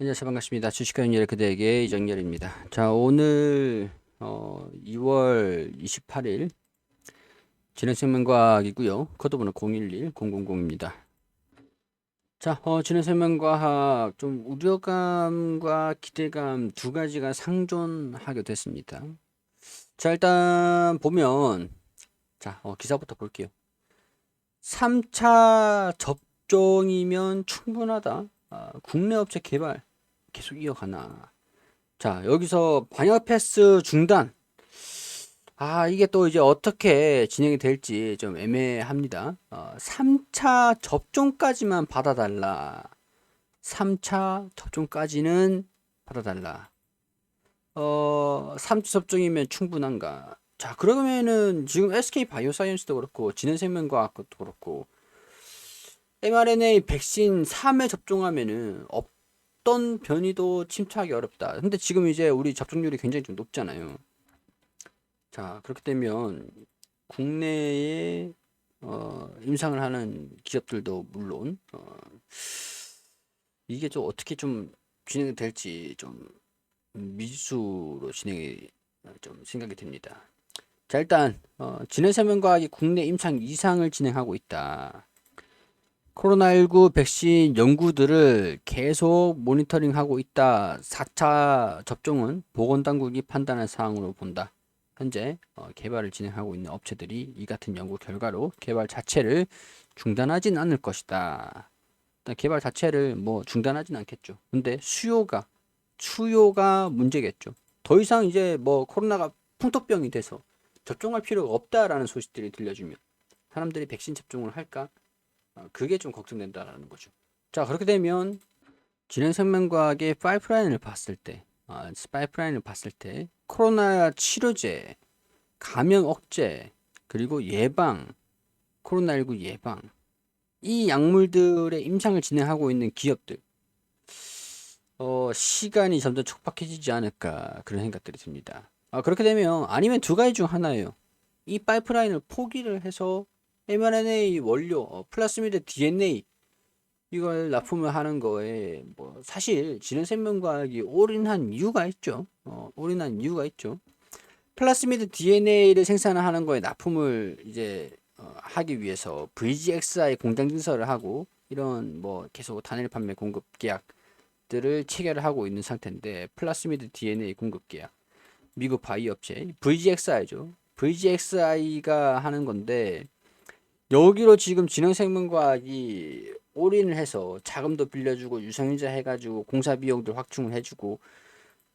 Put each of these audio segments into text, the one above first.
안녕하세요. 반갑습니다. 주식하는 열 그대에게 이정열입니다. 자, 오늘 2월 28일 진행생명과학이고요. 코드번호 011000입니다. 자, 진행생명과학 좀 우려감과 기대감 두 가지가 상존하게 됐습니다. 자, 일단 보면 자, 기사부터 볼게요. 3차 접종이면 충분하다. 국내 업체 개발 계속 이어가나. 자, 여기서 방역 패스 중단. 이게 또 이제 어떻게 진행이 될지 좀 애매합니다. 3차 접종까지만 받아달라. 3차 접종까지는 받아달라. 3차 접종이면 충분한가? 자, 그러면은 지금 SK 바이오사이언스도 그렇고, 진hen생명과학도 그렇고, mRNA 백신 3회 접종하면은 어떤 변이도 침투하기 어렵다. 근데 지금 이제 우리 접종률이 굉장히 좀 높잖아요. 자, 그렇게 되면 국내에 임상을 하는 기업들도 물론 이게 좀 어떻게 좀 진행될지 좀 미지수로 진행이 좀 생각이 듭니다. 자, 일단 진해세면과학이 국내 임상 이상을 진행하고 있다. 코로나19 백신 연구들을 계속 모니터링하고 있다. 4차 접종은 보건당국이 판단한 사항으로 본다. 현재 개발을 진행하고 있는 업체들이 이 같은 연구 결과로 개발 자체를 중단하진 않을 것이다. 일단 개발 자체를 뭐 중단하진 않겠죠. 근데 수요가 문제겠죠. 더 이상 이제 뭐 코로나가 풍토병이 돼서 접종할 필요가 없다라는 소식들이 들려주면 사람들이 백신 접종을 할까? 그게 좀 걱정된다라는 거죠. 자, 그렇게 되면 진행생명과학의 파이프라인을 봤을 때 코로나 치료제, 감염 억제, 그리고 예방, 코로나19 예방, 이 약물들의 임상을 진행하고 있는 기업들, 시간이 점점 촉박해지지 않을까 그런 생각들이 듭니다. 그렇게 되면 아니면 두 가지 중 하나예요. 이 파이프라인을 포기를 해서 mRNA 원료, 플라스미드 DNA 이걸 납품을 하는 거에 뭐 사실 진hen생명과학이 올인한 이유가 있죠. 올인한 이유가 있죠. 플라스미드 DNA를 생산하는 거에 납품을 이제 하기 위해서 VGXI 공장 증설을 하고 이런 뭐 계속 단일 판매 공급 계약들을 체결을 하고 있는 상태인데 플라스미드 DNA 공급 계약 미국 바이오 업체 VGXI죠. VGXI가 하는 건데 여기로 지금 진흥생명과학이 올인을 해서 자금도 빌려주고 유상인자 해가지고 공사 비용도 확충을 해주고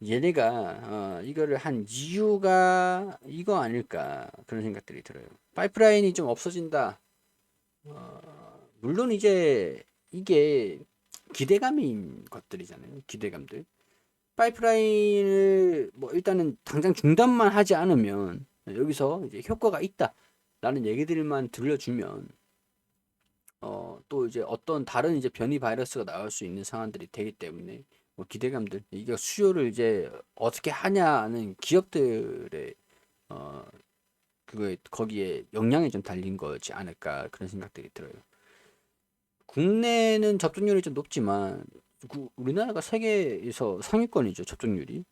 얘네가 이거를 한 이유가 이거 아닐까 그런 생각들이 들어요. 파이프라인이 좀 없어진다. 물론 이제 이게 기대감인 것들이잖아요. 기대감들. 파이프라인을 뭐 일단은 당장 중단만 하지 않으면 여기서 이제 효과가 있다라는 얘기들만 들려주면 또 이제 어떤 다른 이제 변이 바이러스가 나올 수 있는 상황들이 되기 때문에 뭐 기대감들 이게 수요를 이제 어떻게 하냐는 기업들의 어 그거에 거기에 영향이 좀 달린 거지 않을까 그런 생각들이 들어요. 국내는 접종률이 좀 높지만 우리나라가 세계에서 상위권이죠 접종률이.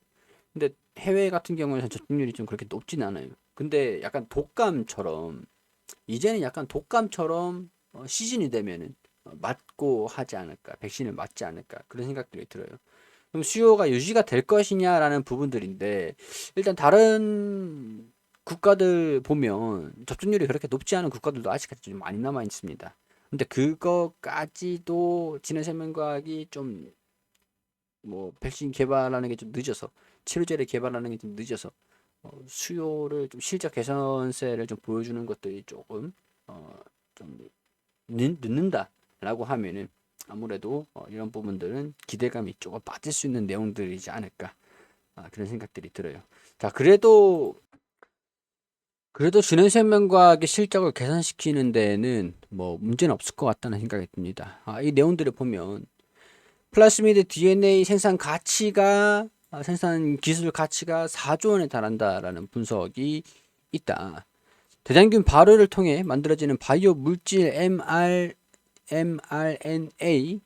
근데 해외 같은 경우에는 접종률이 좀 그렇게 높진 않아요. 근데 약간 독감처럼 이제는 약간 독감처럼 시즌이 되면은 맞고 하지 않을까, 백신을 맞지 않을까 그런 생각들이 들어요. 그럼 수요가 유지가 될 것이냐라는 부분들인데 일단 다른 국가들 보면 접종률이 그렇게 높지 않은 국가들도 아직까지 좀 많이 남아 있습니다. 근데 그거까지도 진해생명과학이 좀 뭐 백신 개발하는 게 좀 늦어서 치료제를 개발하는 게 좀 늦어서 수요를 좀 실적 개선세를 좀 보여주는 것들이 조금 좀 늦는다라고 하면은 아무래도 이런 부분들은 기대감이 조금 빠질 수 있는 내용들이지 않을까 그런 생각들이 들어요. 자, 그래도 진행생명과학의 실적을 개선시키는 데에는 뭐 문제는 없을 것 같다는 생각이 듭니다. 이 내용들을 보면 플라스미드 DNA 생산 기술 가치가 4조 원에 달한다라는 분석이 있다. 대장균 발효를 통해 만들어지는 바이오 물질 mRNA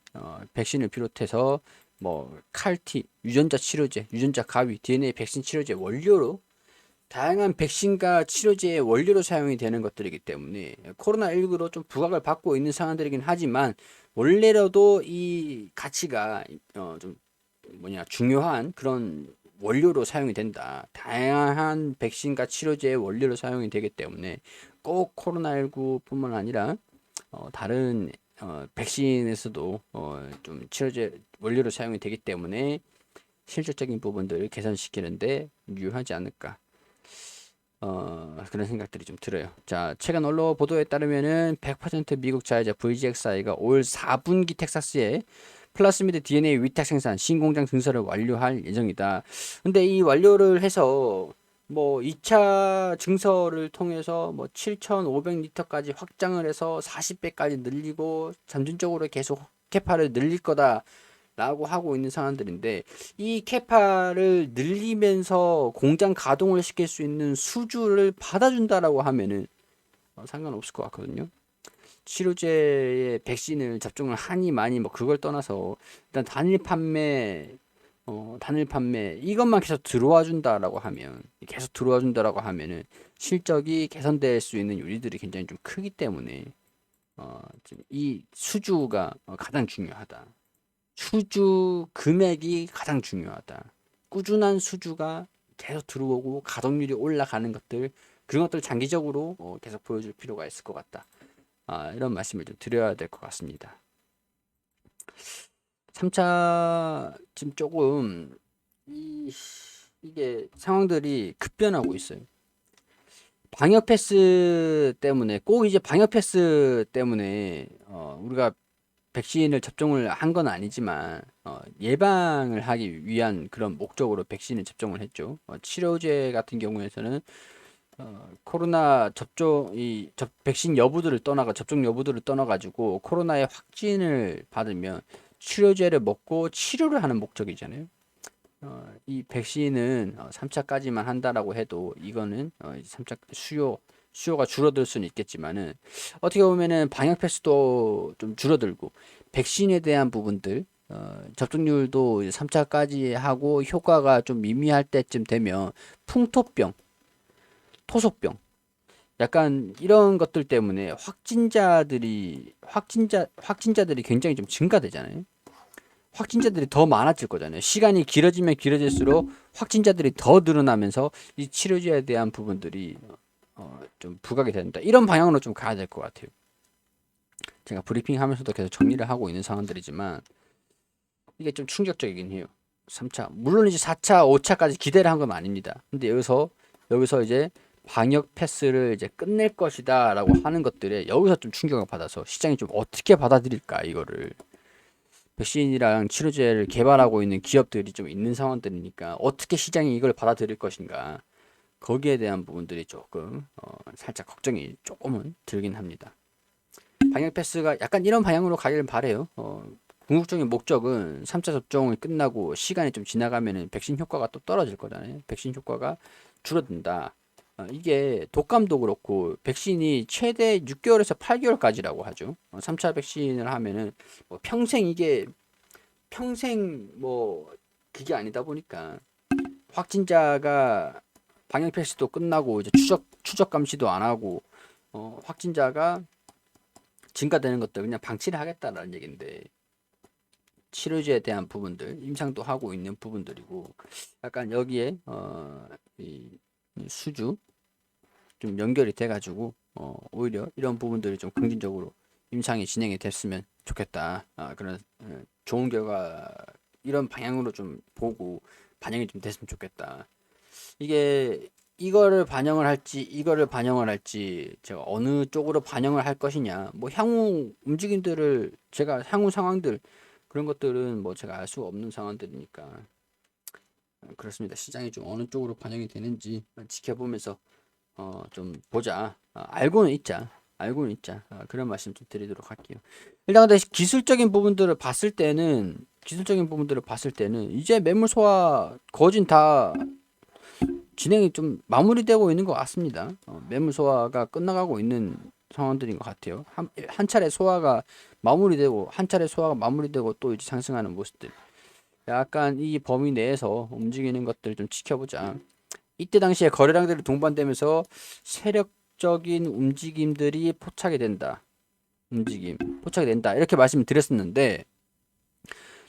백신을 비롯해서 뭐 칼티, 유전자 치료제, 유전자 가위, DNA 백신 치료제 원료로 다양한 백신과 치료제의 원료로 사용이 되는 것들이기 때문에 코로나19로 좀 부각을 받고 있는 상황들이긴 하지만 원래라도 이 가치가 좀 중요한 그런 원료로 사용이 된다. 다양한 백신과 치료제의 원료로 사용이 되기 때문에 꼭 코로나19뿐만 아니라 다른 백신에서도 좀 치료제 원료로 사용이 되기 때문에 실질적인 부분들을 개선시키는데 유효하지 않을까. 그런 생각들이 좀 들어요. 자, 최근 언론 보도에 따르면은 100% 미국 자회사 VGXI가 올 4분기 텍사스에 플라스미드 DNA 위탁 생산 신공장 증설을 완료할 예정이다. 근데 이 완료를 해서 뭐 2차 증설을 통해서 뭐 7,500리터까지 확장을 해서 40배까지 늘리고 점진적으로 계속 캐파를 늘릴 거다. 라고 하고 있는 상황들인데 이 캐파를 늘리면서 공장 가동을 시킬 수 있는 수주를 받아준다라고 하면은 상관없을 것 같거든요. 치료제의 백신을 접종을 하니 많이 뭐 그걸 떠나서 일단 단일 판매 이것만 계속 들어와 준다라고 하면은 실적이 개선될 수 있는 요인들이 굉장히 좀 크기 때문에 이 수주가 가장 중요하다. 수주 금액이 가장 중요하다. 꾸준한 수주가 계속 들어오고 가동률이 올라가는 것들 그런 것들 장기적으로 계속 보여줄 필요가 있을 것 같다. 이런 말씀을 좀 드려야 될 것 같습니다. 3차 지금 조금 이게 상황들이 급변하고 있어요. 방역 패스 때문에 꼭 이제 방역 패스 때문에 우리가 백신을 접종을 한 건 아니지만 예방을 하기 위한 그런 목적으로 백신을 접종을 했죠. 치료제 같은 경우에서는 코로나 백신 여부들을 떠나가 접종 여부들을 떠나가지고 코로나의 확진을 받으면 치료제를 먹고 치료를 하는 목적이잖아요. 이 백신은 3차까지만 한다라고 해도 이거는 3차 수요가 줄어들 수는 있겠지만은 어떻게 보면은 방역 패스도 좀 줄어들고 백신에 대한 부분들 접종률도 3차까지 하고 효과가 좀 미미할 때쯤 되면 풍토병, 토속병 약간 이런 것들 때문에 확진자들이 굉장히 좀 증가되잖아요. 확진자들이 더 많아질 거잖아요. 시간이 길어지면 길어질수록 확진자들이 더 늘어나면서 이 치료제에 대한 부분들이 좀 부각이 된다. 이런 방향으로 좀 가야 될 것 같아요. 제가 브리핑 하면서도 계속 정리를 하고 있는 상황들이지만 이게 좀 충격적이긴 해요. 3차. 물론 이제 4차, 5차까지 기대를 한 건 아닙니다. 근데 여기서 이제 방역 패스를 이제 끝낼 것이다라고 하는 것들에 여기서 좀 충격을 받아서 시장이 좀 어떻게 받아들일까 이거를 백신이랑 치료제를 개발하고 있는 기업들이 좀 있는 상황들이니까 어떻게 시장이 이걸 받아들일 것인가 거기에 대한 부분들이 조금 살짝 걱정이 조금은 들긴 합니다. 방역 패스가 약간 이런 방향으로 가기를 바래요. 궁극적인 목적은 3차 접종이 끝나고 시간이 좀 지나가면은 백신 효과가 또 떨어질 거잖아요. 백신 효과가 줄어든다. 이게 독감도 그렇고 백신이 최대 6개월에서 8개월까지라고 하죠. 3차 백신을 하면은 뭐 평생 뭐 그게 아니다 보니까 확진자가 방역 패스도 끝나고 이제 추적 감시도 안 하고 확진자가 증가되는 것들 그냥 방치를 하겠다라는 얘기인데 치료제에 대한 부분들 임상도 하고 있는 부분들이고 약간 여기에 이 수주 좀 연결이 돼가지고 오히려 이런 부분들이 좀 긍정적으로 임상이 진행이 됐으면 좋겠다. 그런 좋은 결과 이런 방향으로 좀 보고 반영이 좀 됐으면 좋겠다. 이게 이거를 반영을 할지 제가 어느 쪽으로 반영을 할 것이냐 뭐 향후 움직임들을 제가 향후 상황들 그런 것들은 뭐 제가 알 수 없는 상황들이니까 그렇습니다. 시장이 좀 어느 쪽으로 반영이 되는지 지켜보면서 좀 보자. 알고는 있자. 그런 말씀 좀 드리도록 할게요. 일단 근데 기술적인 부분들을 봤을 때는 이제 매물 소화 거진 다 진행이 좀 마무리되고 있는 것 같습니다. 매물 소화가 끝나가고 있는 상황들인 것 같아요. 한 차례 소화가 마무리되고 또 이제 상승하는 모습들. 약간 이 범위 내에서 움직이는 것들 좀 지켜보자. 이때 당시에 거래량들이 동반되면서 세력적인 움직임들이 포착이 된다. 포착이 된다. 이렇게 말씀드렸었는데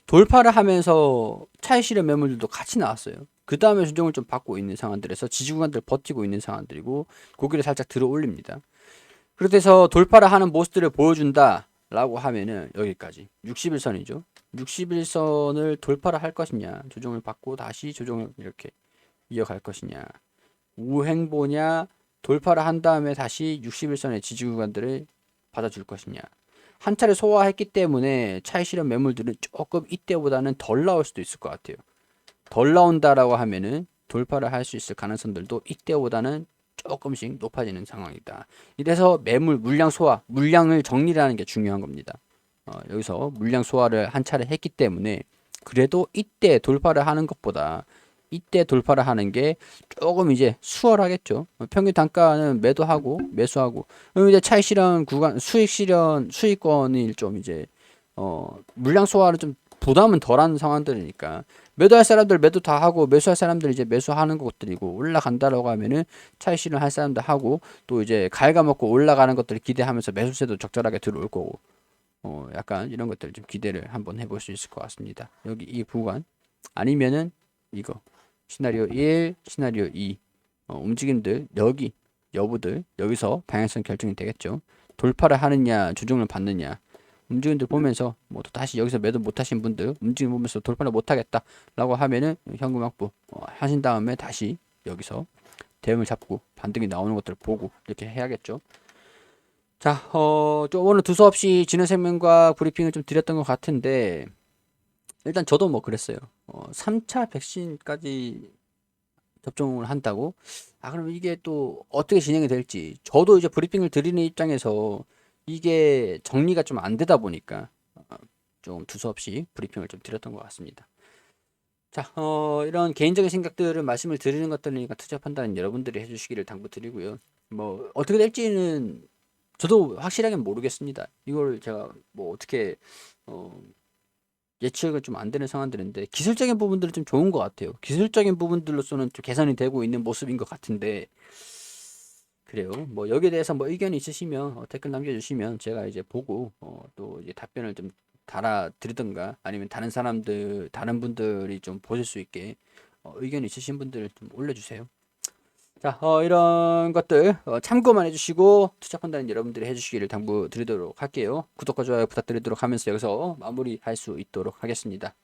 돌파를 하면서 차익 실현 매물들도 같이 나왔어요. 그 다음에 조정을 좀 받고 있는 상황들에서 지지 구간들 버티고 있는 상황들이고 고기를 살짝 들어 올립니다. 그렇게 해서 돌파를 하는 모습들을 보여준다 라고 하면은 여기까지 60일선이죠. 60일선을 돌파를 할 것이냐, 조정을 받고 다시 조정을 이렇게 이어갈 것이냐, 우행보냐, 돌파를 한 다음에 다시 60일선의 지지 구간들을 받아줄 것이냐. 한 차례 소화했기 때문에 차익 실현 매물들은 조금 이때보다는 덜 나올 수도 있을 것 같아요. 덜 나온다라고 하면은 돌파를 할 수 있을 가능성들도 이때보다는 조금씩 높아지는 상황이다. 이래서 매물 물량 소화, 물량을 정리하는 게 중요한 겁니다. 여기서 물량 소화를 한 차례 했기 때문에 그래도 이때 돌파를 하는 것보다 이때 돌파를 하는 게 조금 이제 수월하겠죠. 평균 단가는 매도하고 매수하고 그럼 이제 차익 실현 구간 수익 실현 수익권이 좀 이제 물량 소화를 좀 부담은 덜한 상황들이니까 매도할 사람들 매도 다 하고 매수할 사람들 이제 매수하는 것들이고 올라간다라고 하면은 차익 실현할 사람들 하고 또 이제 갉아먹고 올라가는 것들을 기대하면서 매수세도 적절하게 들어올 거고 약간 이런 것들 좀 기대를 한번 해볼 수 있을 것 같습니다. 여기 이 구간 아니면은 이거 시나리오 1, 시나리오 2 움직임들 여기 여부들 여기서 방향성 결정이 되겠죠. 돌파를 하느냐 조정을 받느냐 움직임들 보면서 뭐 또 다시 여기서 매도 못하신 분들 움직임 보면서 돌파를 못하겠다 라고 하면은 현금 확보 하신 다음에 다시 여기서 대응을 잡고 반등이 나오는 것들을 보고 이렇게 해야겠죠. 자, 좀 오늘 두서없이 진행설명과 브리핑을 좀 드렸던 것 같은데 일단 저도 뭐 그랬어요. 3차 백신까지 접종을 한다고? 아, 그럼 이게 또 어떻게 진행이 될지. 저도 이제 브리핑을 드리는 입장에서 이게 정리가 좀 안 되다 보니까 좀 두서없이 브리핑을 좀 드렸던 것 같습니다. 자, 이런 개인적인 생각들을 말씀을 드리는 것들이니까 투자 판단은 여러분들이 해주시기를 당부드리고요. 뭐 어떻게 될지는 저도 확실하게 모르겠습니다. 이걸 제가 뭐 어떻게 어, 예측은 좀 안 되는 상황들인데 기술적인 부분들은 좀 좋은 것 같아요. 기술적인 부분들로서는 좀 개선이 되고 있는 모습인 것 같은데 그래요. 뭐 여기에 대해서 뭐 의견이 있으시면 댓글 남겨주시면 제가 이제 보고 또 이제 답변을 좀 달아드리든가 아니면 다른 분들이 좀 보실 수 있게 의견이 있으신 분들 좀 올려주세요. 자, 이런 것들 참고만 해주시고 투자 판단은 여러분들이 해주시기를 당부드리도록 할게요. 구독과 좋아요 부탁드리도록 하면서 여기서 마무리할 수 있도록 하겠습니다.